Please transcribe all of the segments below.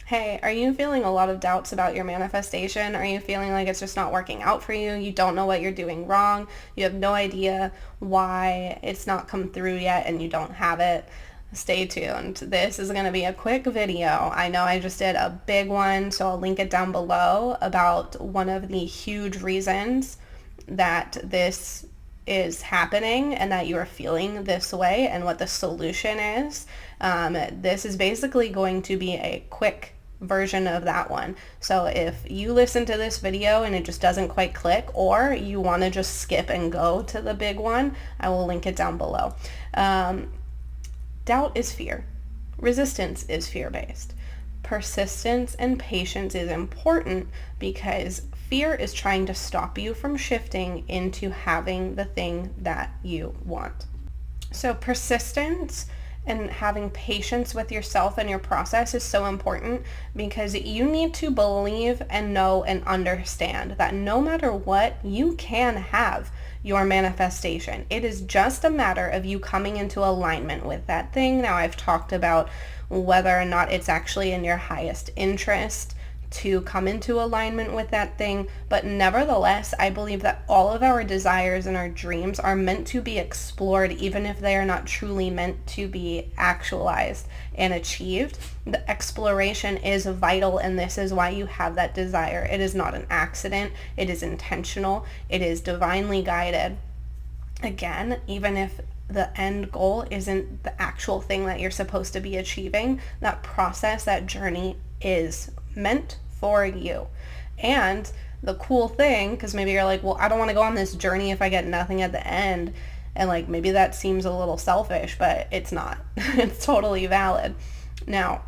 Hey, are you feeling a lot of doubts about your manifestation? Are you feeling like it's just not working out for you? You don't know what you're doing wrong. You have no idea why it's not come through yet and you don't have it. Stay tuned. This is going to be a quick video. I know I just did a big one, so I'll link it down below about one of the huge reasons that this is happening and that you are feeling this way and what the solution is. This is basically going to be a quick version of that one. So if you listen to this video and it just doesn't quite click, or you want to just skip and go to the big one, I will link it down below. Doubt is fear. Resistance is fear-based. Persistence and patience is important because fear is trying to stop you from shifting into having the thing that you want. So persistence and having patience with yourself and your process is so important because you need to believe and know and understand that no matter what, you can have your manifestation. It is just a matter of you coming into alignment with that thing. Now, I've talked about whether or not it's actually in your highest interest to come into alignment with that thing, but nevertheless, I believe that all of our desires and our dreams are meant to be explored, even if they are not truly meant to be actualized and achieved. The exploration is vital, and this is why you have that desire. It is not an accident. It is intentional. It is divinely guided. Again, even if the end goal isn't the actual thing that you're supposed to be achieving, that process, that journey is meant for you. And the cool thing, because maybe you're like, well, I don't want to go on this journey if I get nothing at the end. And like, maybe that seems a little selfish, but it's not. It's totally valid. Now,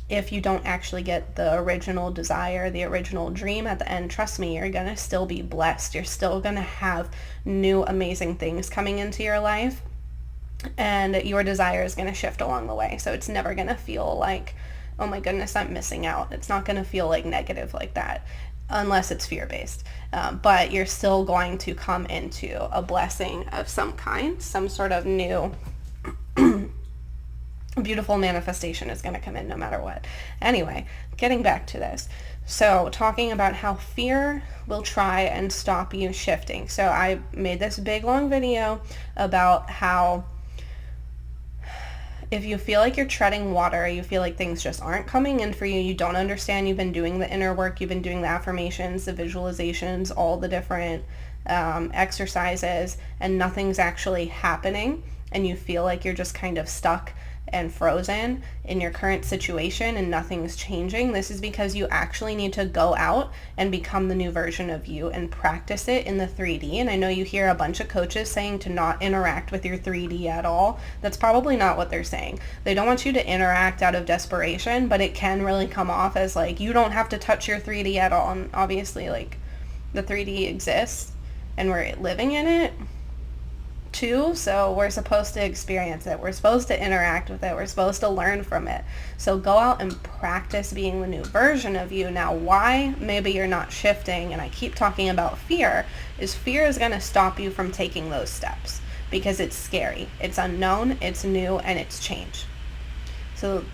if you don't actually get the original desire, the original dream at the end, trust me, you're going to still be blessed. You're still going to have new amazing things coming into your life. And your desire is going to shift along the way. So it's never going to feel like, oh my goodness, I'm missing out. It's not going to feel like negative like that unless it's fear-based. But you're still going to come into a blessing of some kind, some sort of new beautiful manifestation is going to come in no matter what. Anyway, getting back to this. So talking about how fear will try and stop you shifting. So I made this big long video about how if you feel like you're treading water, you feel like things just aren't coming in for you, you don't understand, you've been doing the inner work, you've been doing the affirmations, the visualizations, all the different exercises, and nothing's actually happening, and you feel like you're just kind of stuck and frozen in your current situation and nothing's changing, this is because you actually need to go out and become the new version of you and practice it in the 3D. And I know you hear a bunch of coaches saying to not interact with your 3D at all. That's probably not what they're saying. They don't want you to interact out of desperation, but it can really come off as like you don't have to touch your 3D at all. And obviously, like, the 3D exists and we're living in it too, so we're supposed to experience it, we're supposed to interact with it, we're supposed to learn from it. So go out and practice being the new version of you. Now, why maybe you're not shifting, and I keep talking about fear, is fear is going to stop you from taking those steps because it's scary, it's unknown, it's new, and it's change. So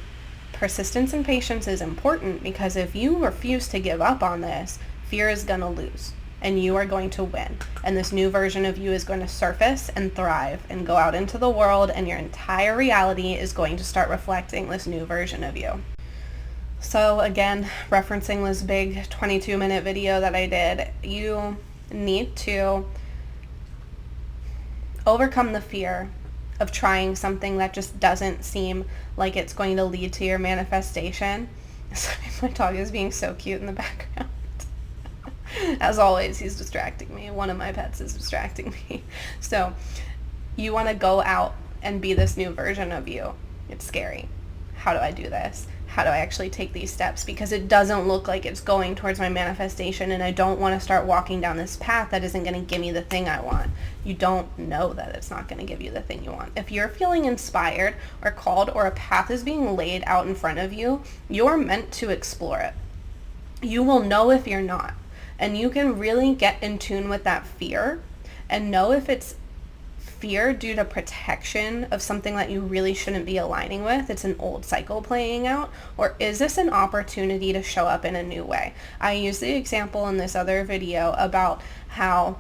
persistence and patience is important because if you refuse to give up on this, fear is going to lose and you are going to win. And this new version of you is going to surface and thrive and go out into the world, and your entire reality is going to start reflecting this new version of you. So again, referencing this big 22-minute video that I did, you need to overcome the fear of trying something that just doesn't seem like it's going to lead to your manifestation. Sorry, my dog is being so cute in the background. As always, he's distracting me. One of my pets is distracting me. So you want to go out and be this new version of you. It's scary. How do I do this? How do I actually take these steps? Because it doesn't look like it's going towards my manifestation, and I don't want to start walking down this path that isn't going to give me the thing I want. You don't know that it's not going to give you the thing you want. If you're feeling inspired or called, or a path is being laid out in front of you, you're meant to explore it. You will know if you're not. And you can really get in tune with that fear and know if it's fear due to protection of something that you really shouldn't be aligning with? It's an old cycle playing out. Or is this an opportunity to show up in a new way? I used the example in this other video about how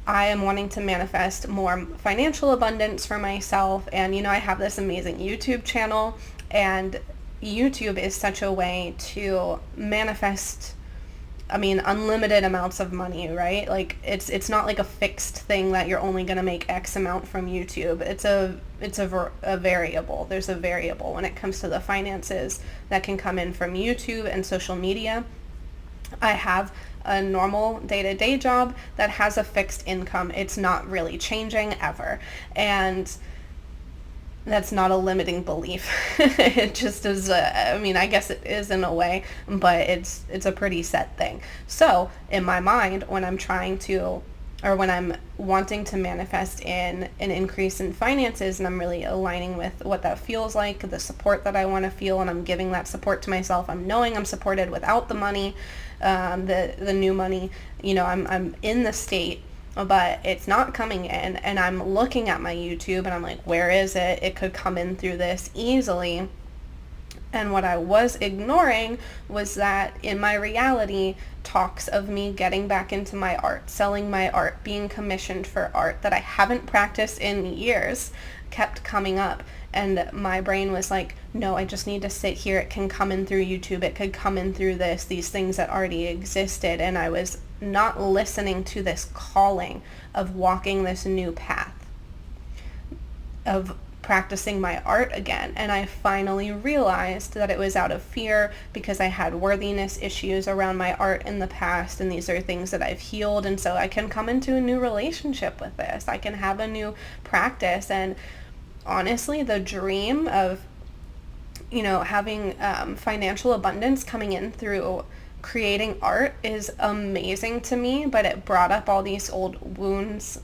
I am wanting to manifest more financial abundance for myself. And, I have this amazing YouTube channel, and YouTube is such a way to manifest, unlimited amounts of money, right? Like it's not like a fixed thing that you're only going to make X amount from YouTube. It's a variable. There's a variable when it comes to the finances that can come in from YouTube and social media. I have a normal day-to-day job that has a fixed income. It's not really changing ever. And that's not a limiting belief. It just is, I guess it is in a way, but it's a pretty set thing. So in my mind, when I'm when I'm wanting to manifest in an increase in finances, and I'm really aligning with what that feels like, the support that I want to feel, and I'm giving that support to myself, I'm knowing I'm supported without the money, the new money, I'm in the state, but it's not coming in, and I'm looking at my YouTube and I'm like, where is it? It could come in through this easily. And what I was ignoring was that in my reality, talks of me getting back into my art, selling my art, being commissioned for art that I haven't practiced in years kept coming up. And my brain was like, no, I just need to sit here. It can come in through YouTube. It could come in through these things that already existed. And I was not listening to this calling of walking this new path, of practicing my art again. And I finally realized that it was out of fear because I had worthiness issues around my art in the past, and these are things that I've healed. And so I can come into a new relationship with this. I can have a new practice. And honestly, the dream of, having financial abundance coming in through creating art is amazing to me, but it brought up all these old wounds.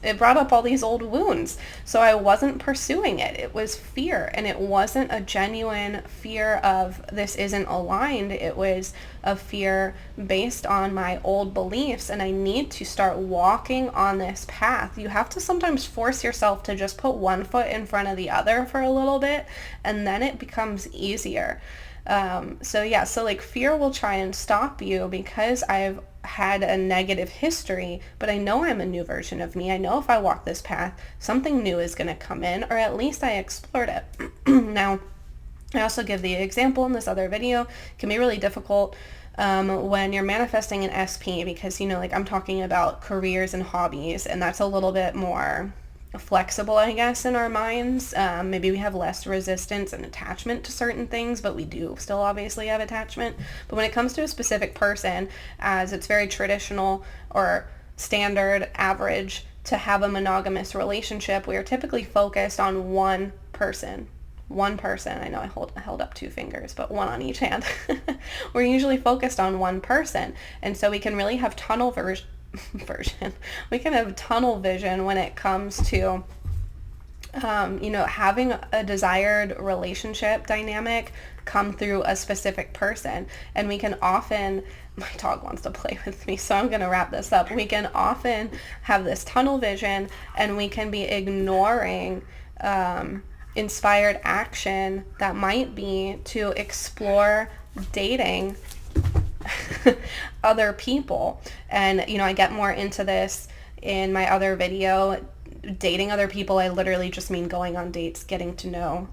So I wasn't pursuing it. It was fear, and it wasn't a genuine fear of this isn't aligned. It was a fear based on my old beliefs, and I need to start walking on this path. You have to sometimes force yourself to just put one foot in front of the other for a little bit, and then it becomes easier. So like fear will try and stop you because I've had a negative history, but I know I'm a new version of me. I know if I walk this path, something new is going to come in, or at least I explored it. Now, I also give the example in this other video. It can be really difficult when you're manifesting an SP because, I'm talking about careers and hobbies, and that's a little bit more flexible, I guess, in our minds. Maybe we have less resistance and attachment to certain things, but we do still obviously have attachment. But when it comes to a specific person, as it's very traditional or standard average to have a monogamous relationship, we are typically focused on one person. I know I held up two fingers, but one on each hand. We're usually focused on one person, and so we can really have tunnel vision. We can have tunnel vision when it comes to having a desired relationship dynamic come through a specific person. And we can often, my dog wants to play with me, so I'm going to wrap this up. We can often have this tunnel vision, and we can be ignoring inspired action that might be to explore dating other people. And I get more into this in my other video. Dating other people, I literally just mean going on dates, getting to know.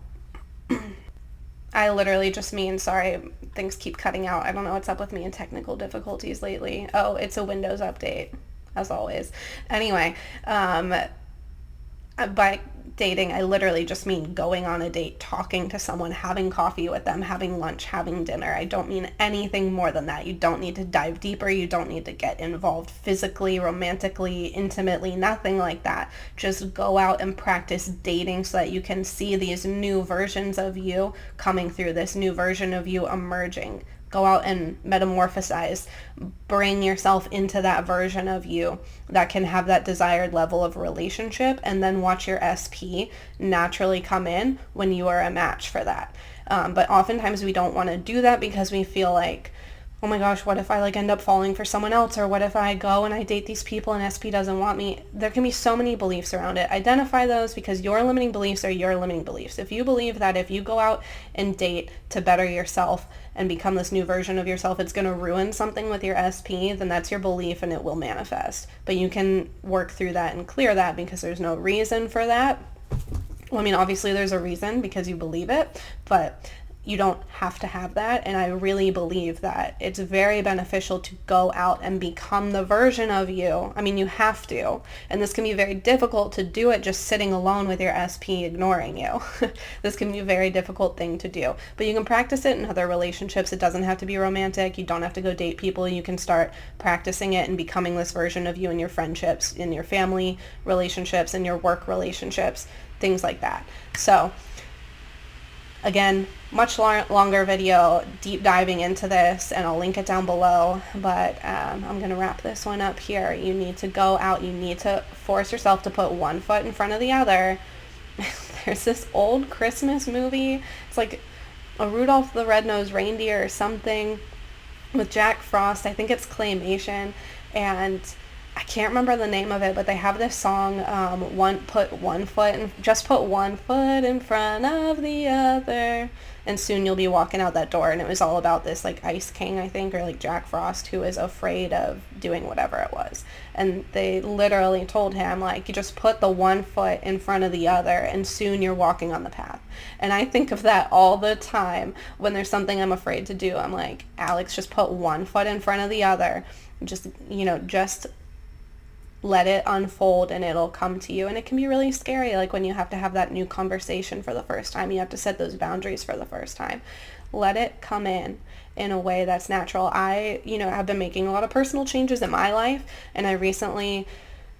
I literally just mean, sorry, things keep cutting out. I don't know what's up with me and technical difficulties lately. Oh, it's a Windows update, as always. Anyway, by dating, I literally just mean going on a date, talking to someone, having coffee with them, having lunch, having dinner. I don't mean anything more than that. You don't need to dive deeper. You don't need to get involved physically, romantically, intimately, nothing like that. Just go out and practice dating so that you can see these new versions of you coming through, this new version of you emerging. Go out and metamorphosize. Bring yourself into that version of you that can have that desired level of relationship, and then watch your SP naturally come in when you are a match for that. But oftentimes we don't want to do that because we feel like oh my gosh, what if I like end up falling for someone else? Or what if I go and I date these people and SP doesn't want me? There can be so many beliefs around it. Identify those, because your limiting beliefs are your limiting beliefs. If you believe that if you go out and date to better yourself and become this new version of yourself, it's going to ruin something with your SP, then that's your belief and it will manifest. But you can work through that and clear that, because there's no reason for that. Well, I mean, obviously there's a reason because you believe it, but you don't have to have that. And I really believe that it's very beneficial to go out and become the version of you. I mean, you have to. And this can be very difficult to do it just sitting alone with your SP ignoring you. This can be a very difficult thing to do. But you can practice it in other relationships. It doesn't have to be romantic. You don't have to go date people. You can start practicing it and becoming this version of you in your friendships, in your family relationships, in your work relationships, things like that. So again, much longer video deep diving into this, and I'll link it down below, but I'm going to wrap this one up here. You need to go out. You need to force yourself to put one foot in front of the other. There's this old Christmas movie. It's like a Rudolph the Red-Nosed Reindeer or something with Jack Frost. I think it's claymation, and I can't remember the name of it, but they have this song, just put one foot in front of the other, and soon you'll be walking out that door. And it was all about this like Ice King, I think, or like Jack Frost, who is afraid of doing whatever it was. And they literally told him, like, you just put the one foot in front of the other and soon you're walking on the path. And I think of that all the time when there's something I'm afraid to do. I'm like, Alex, just put one foot in front of the other. Just let it unfold and it'll come to you. And it can be really scary, like when you have to have that new conversation for the first time. You have to set those boundaries for the first time. Let it come in a way that's natural. I, have been making a lot of personal changes in my life, and I recently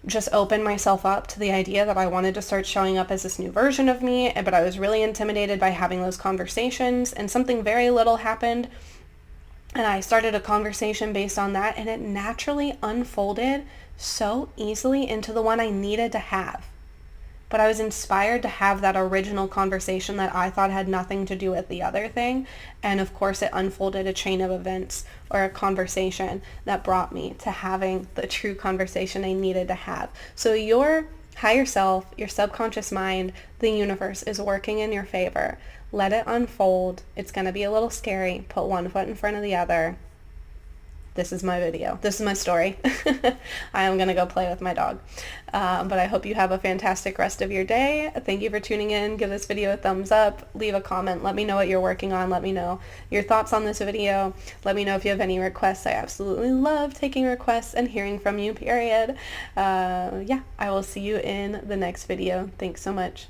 just opened myself up to the idea that I wanted to start showing up as this new version of me, but I was really intimidated by having those conversations, and something very little happened. And I started a conversation based on that, and it naturally unfolded so easily into the one I needed to have. But I was inspired to have that original conversation that I thought had nothing to do with the other thing. And of course, it unfolded a chain of events or a conversation that brought me to having the true conversation I needed to have. So your higher self, your subconscious mind, the universe is working in your favor. Let it unfold. It's going to be a little scary. Put one foot in front of the other. This is my video. This is my story. I am going to go play with my dog. But I hope you have a fantastic rest of your day. Thank you for tuning in. Give this video a thumbs up. Leave a comment. Let me know what you're working on. Let me know your thoughts on this video. Let me know if you have any requests. I absolutely love taking requests and hearing from you, period. I will see you in the next video. Thanks so much.